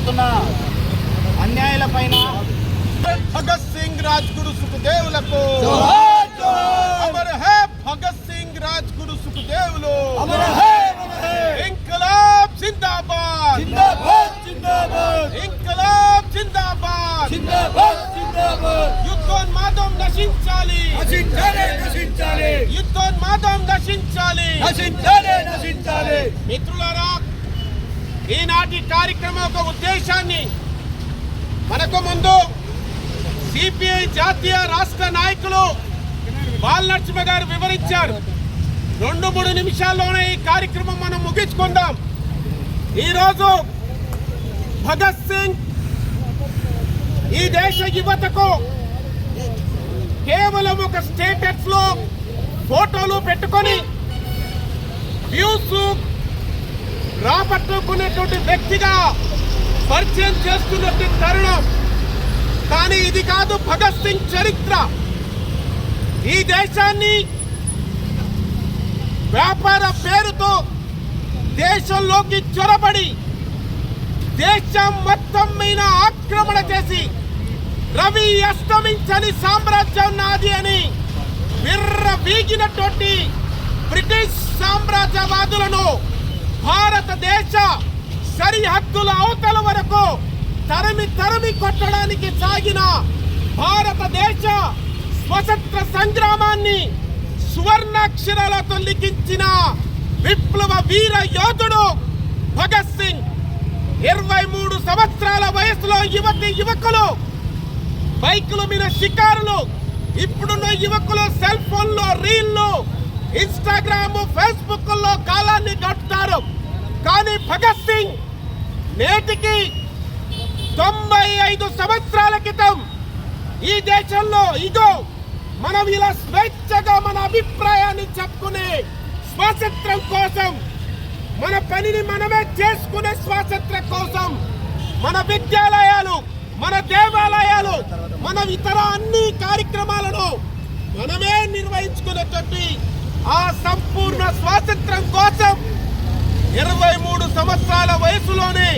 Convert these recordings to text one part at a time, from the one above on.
జరుగుతున్న అన్యాయాలపైన భగత్ సింగ్ రాజ్గురు సుఖదేవులకు అమర్ హై భగత్ సింగ్ రాజ్గురు సుఖదేవులు ఇంకలాబ్ జిందాబాద్ జిందాబాద్ జిందాబాద్ ఇంకలాబ్ జిందాబాద్ జిందాబాద్ జిందాబాద్ యుద్ధోన్మాదం నశించాలి నశించాలి నశించాలి యుద్ధోన్మాదం నశించాలి నశించాలి నశించాలి. మిత్రులారా, ఈనాటి కార్యక్రమం ఒక ఉద్దేశాన్ని మనకు ముందు సిపిఐ జాతీయ రాష్ట్ర నాయకులు బాలనరసింహ గారు వివరించారు. 2-3 నిమిషాల్లోనే ఈ కార్యక్రమం మనం ముగించుకుందాం. ఈరోజు భగత్ సింగ్ ఈ దేశ యువతకు కేవలం ఒక స్టేటస్ లో ఫోటోలు పెట్టుకొని వ్యూస్ రాబట్టుకునేటువంటి వ్యక్తిగా పరిచయం చేస్తున్నట్టు తరుణం. కానీ ఇది కాదు భగత్ సింగ్ చరిత్ర. ఈ దేశాన్ని వ్యాపార పేరుతో దేశంలోకి చొరబడి దేశం మొత్తం మీద ఆక్రమణ చేసి రవి అస్తమించని సామ్రాజ్యం నాది అని విర్రవీగినటువంటి బ్రిటిష్ సామ్రాజ్యవాదులను భారతదేశ సరిహద్దుల అవతల వరకు తరిమి తరిమి కొట్టడానికి సాగిన భారతదేశ స్వతంత్ర సంగ్రామాన్ని సువర్ణాక్షరాలతో లిఖించిన విప్లవ వీర యోధుడు భగత్ సింగ్. 23 సంవత్సరాల వయసులో యువతి యువకులు బైకుల మీద షికారులు, ఇప్పుడున్న యువకులు సెల్ ఫోన్లో రీల్లు, ఇన్స్టాగ్రామ్, ఫేస్బుక్ లో కాలాన్ని గడుపుతారు. కానీ భగత్ సింగ్ నేటికి 95 సంవత్సరాల క్రితం ఈ దేశంలో ఇదో మనం ఇలా స్వేచ్ఛగా మన అభిప్రాయాన్ని చెప్పుకునే స్వాతంత్రం కోసం, మన పనిని మనమే చేసుకునే స్వాతంత్రం కోసం మన విద్యాలయాలు, మన దేవాలయాలు, మన ఇతర అన్ని కార్యక్రమాలను మనమే నిర్వహించుకునేటట్టు ఆ సంపూర్ణ స్వాతంత్రం కోసం 23 సంవత్సరాల వయసులోనే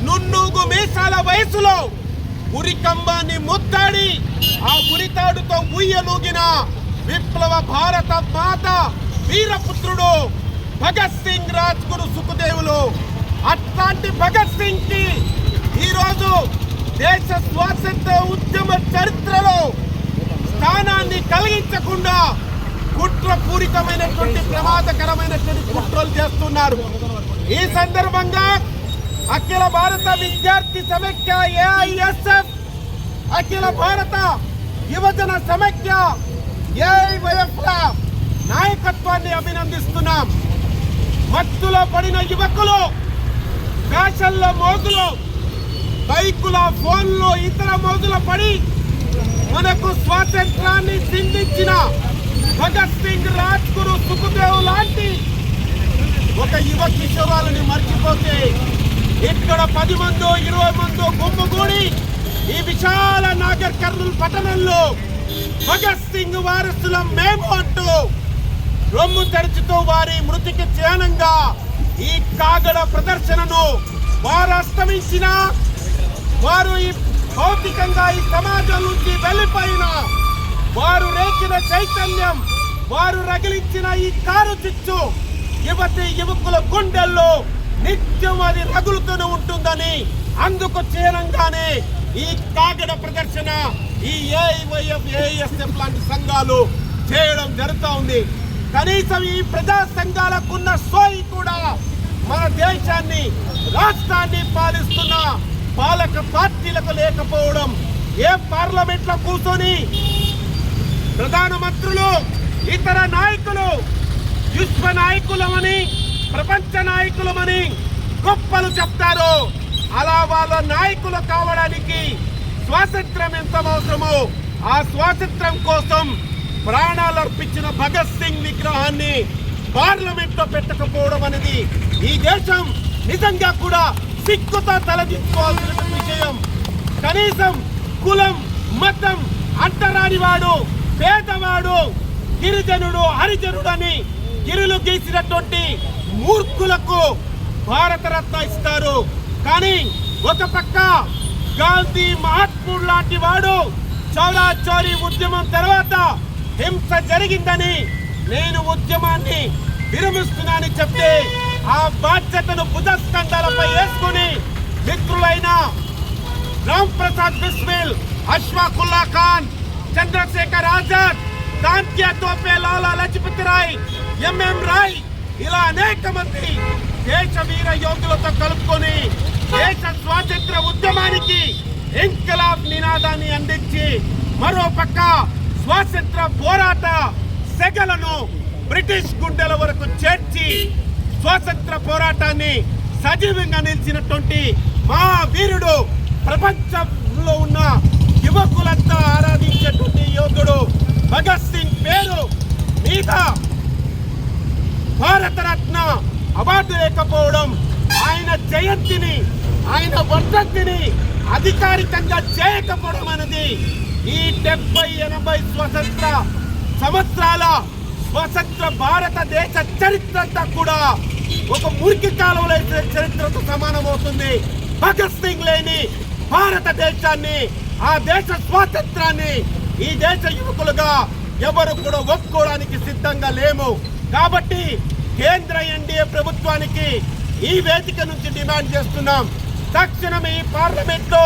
నున్నూగు మీసాల వయసులో ఉరికంబాన్ని ముద్దాడి ఆ ఉరితాడుతో ఉయ్యలూగిన విప్లవ భారత మాత వీరపుత్రుడు భగత్ సింగ్ రాజ్గురు సుఖదేవులు. అట్లాంటి భగత్ సింగ్ కి ఈరోజు దేశ స్వాతంత్ర ఉద్యమ చరిత్రలో స్థానాన్ని కలిగించకుండా కుట్రపూరితమైనటువంటి ప్రమాదకరమైనటువంటి కుట్రలు చేస్తున్నారు. ఈ సందర్భంగా అఖిల భారత విద్యార్థి సమైక్య ఏఐఎస్ఎఫ్, అఖిల భారత యువజన సమైక్య ఏఐవైఎఫ్ నాయకత్వాన్ని అభినందిస్తున్నాం. మత్తులో పడిన యువకులు ఫ్యాషన్ల మోజులో, బైకుల, ఫోన్లో ఇతర మోజుల పడి మనకు స్వాతంత్రాన్ని సింధించిన భగత్ సింగ్ రాజ్గురు సుఖదేవ్ లాంటి ఒక యువ కిషోరాలని మర్చిపోతే ఇక్కడ 10 మందో 20 మందో గుమ్ముగూడి ఈ విశాల నాగర్ కర్నూల్ పట్టణంలో భగత్ సింగ్ వారసులం మేము అంటూ రొమ్ము తెరుచుతూ వారి మృతికి చిహ్నంగా ఈ కాగడ ప్రదర్శనను వారు అస్తమించిన, వారు ఈ భౌతికంగా ఈ సమాజం నుంచి వెళ్ళిపోయిన, వారు రేకిన చైతన్యం, వారు రగిలించిన ఈ కారు చిచ్చు యువతి యువకుల గుండెల్లో నిత్యం అది రగులుతూనే ఉంటుందని అందుకు చిహ్నంగానే ఈ కాగడ ప్రదర్శన ఈ ఏఐవైఎఫ్ ఏఐఎస్ఎఫ్ లాంటి సంఘాలు చేయడం జరుగుతూ ఉంది. కనీసం ఈ ప్రజా సంఘాలకున్న సోయి కూడా మన దేశాన్ని, రాష్ట్రాన్ని పాలిస్తున్న పాలక పార్టీలకు లేకపోవడం. ఏ పార్లమెంట్ లో కూర్చొని ప్రధానమంత్రులు, ఇతర నాయకులు విశ్వ నాయకులమని, ప్రపంచ నాయకులమని గొప్పలు చెప్తారు. అలా వాళ్ళ నాయకులు కావడానికి స్వాతంత్రం ఎంత అవసరమో ఆ స్వాతంత్రం కోసం ప్రాణాలు అర్పించిన భగత్ సింగ్ విగ్రహాన్ని పార్లమెంట్ లో పెట్టకపోవడం అనేది ఈ దేశం నిజంగా కూడా సిగ్గుతో తలదించుకోవాల్సిన విషయం. కనీసం కులం, మతం అంటరానివాడు, పేదవాడు, గిరిజనుడు, హరిజనుడు అని గిరులు గీసినటువంటి మూర్ఖులకు భారతరత్న ఇస్తారు. కానీ ఒక పక్క గాంధీ మహాత్ముడు లాంటి వాడు చౌరా చౌరీ ఉద్యమం తర్వాత హింస జరిగిందని నేను ఉద్యమాన్ని విరమిస్తున్నానని చెప్తే ఆ బాధ్యతను భుజస్కంధాలపై వేసుకుని మిత్రులైన రామ్ ప్రసాద్ బిస్మిల్, అష్ఫాకుల్లా ఖాన్, చంద్రశేఖర్ ఆజాద్, కాంత్యా తోపే, లాలా లజపతి రాయ్, ఎంఎం రాయ్ ఇలా అనేక మంది దేశ వీర యోధులతో కలుపుకొని దేశ స్వాతంత్ర ఉద్యమానికి ఇంకిలాబ్ నినాదాన్ని అందించి మరో పక్క స్వాతంత్ర పోరాట సెగలను బ్రిటిష్ గుండెల వరకు చేర్చి స్వాతంత్ర పోరాటాన్ని సజీవంగా నిలిచినటువంటి మా వీరుడు, ప్రపంచంలో ఉన్న యువకులంతా ఆరాధించేటువంటి యోధుడు భగత్ సింగ్ పేరు మీద భారతరత్న అవార్డు లేకపోవడం, ఆయన జయంతిని, ఆయన వర్ధంతిని అధికారికంగా చేయకపోవడం అనేది ఈ 70-80 స్వతంత్ర సంవత్సరాల స్వతంత్ర భారతదేశ చరిత్ర అంతా కూడా ఒక మురికి కాలంలో చరిత్రతో సమానమవుతుంది. భగత్ సింగ్ లేని భారతదేశాన్ని, ఆ దేశ స్వాతంత్రాన్ని ఈ దేశ యువకులుగా ఎవరు కూడా ఒప్పుకోవడానికి సిద్ధంగా లేము. కాబట్టి కేంద్ర ఎన్డీఏ ప్రభుత్వానికి ఈ వేదిక నుంచి డిమాండ్ చేస్తున్నాం, తక్షణం ఈ పార్లమెంట్ లో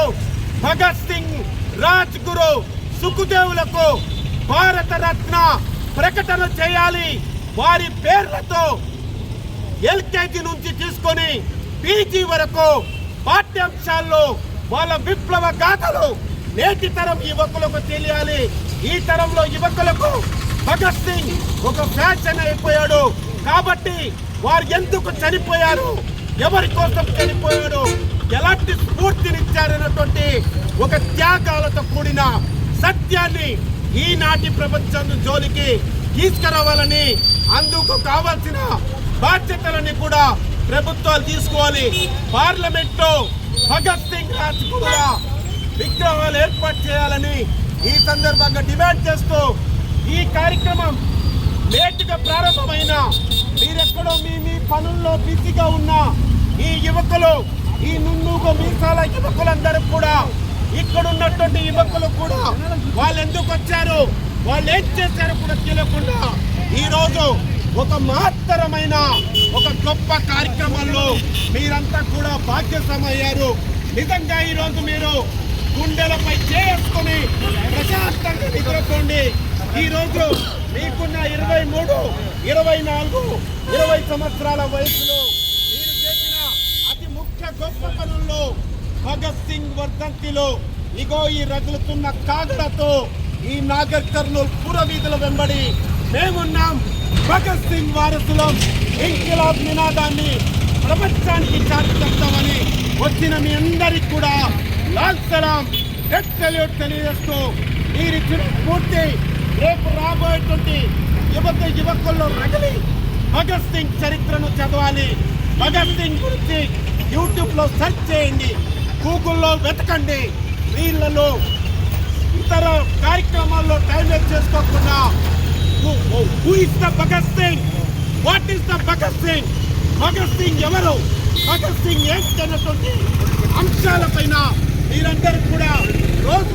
భగత్ సింగ్, రాజ్ గురు, సుఖదేవులకు భారత రత్న ప్రకటన చేయాలి. వారి పేర్లతో ఎల్కేజీ నుంచి తీసుకొని పీజీ వరకు పాఠ్యాంశాల్లో వాళ్ళ విప్లవ గాథలు నేటి తరం యువకులకు తెలియాలి. ఈ తరంలో యువకులకు భగత్ సింగ్ ఒక ఫ్యాషన్ అయిపోయాడు. కాబట్టి వారు ఎందుకు చనిపోయారు, ఎవరి కోసం చనిపోయాడు, ఎలాంటి స్ఫూర్తినిచ్చారన్నటువంటి ఒక త్యాగాలతో కూడిన సత్యాన్ని ఈనాటి ప్రపంచం జోలికి తీసుకురావాలని, అందుకు కావాల్సిన బాధ్యతలని కూడా ప్రభుత్వాలు తీసుకోవాలి. పార్లమెంట్ లో భగత్ సింగ్ రాజ్గురుల విగ్రహాలు ఏర్పాటు చేయాలని ఈ సందర్భంగా డిమాండ్ చేస్తూ ఈ కార్యక్రమం లేటుగా ప్రారంభమైన, మీరెక్కడో మీ పనుల్లో బిజీగా ఉన్న ఈ యువకులు, ఈ నున్నూగు మీసాల యువకులందరూ కూడా, ఇక్కడ ఉన్నటువంటి యువకులు కూడా వాళ్ళు ఎందుకు వచ్చారు, వాళ్ళు ఏం చేశారు కూడా తెలియకుండా ఈ రోజు ఒక మహత్తరమైన ఒక గొప్ప కార్యక్రమంలో మీరంతా కూడా భాగ్యసమయ్యారు. నిజంగా ఈ రోజు మీరు గుండెలపై చేసుకొని ప్రశాంతంగా నిద్రపోండి. ఈ రోజు మీకున్న 23, 24, 20 సంవత్సరాల వయసులో మీరు చేసిన అతి ముఖ్య గొప్ప పనుల్లో భగత్ సింగ్ వర్ధంతిలో ఇగో ఈ రగులుతున్న కాగడతో ఈ నాగర్ కర్నూల్ పురవీధుల వెంబడి మేమున్నాం. భగత్ సింగ్ వారసులం. ఇంకిలాబ్ నినాదాన్ని ప్రపంచానికి చాటి చెప్తామని వచ్చిన మీ అందరికి కూడా లాల్ సలాం, డెత్ సెల్యూట్ తెలియజేస్తూ మీరిచ్చిన స్ఫూర్తి రేపు రాబోయేటువంటి యువకుల్లో రగిలి భగత్ సింగ్ చరిత్రను చదవాలి. భగత్ సింగ్ గురించి యూట్యూబ్లో సెర్చ్ చేయండి, గూగుల్లో వెతకండి. వీళ్ళలో ఇతర కార్యక్రమాల్లో టైం వేస్ట్ చేసుకోకుండా who is the Bhagat Singh, what is the Bhagat Singh, Bhagat Singh ఎవరు, భగత్ సింగ్ ఏంటన్నటువంటి అంశాలపైన మీరందరూ కూడా రోజు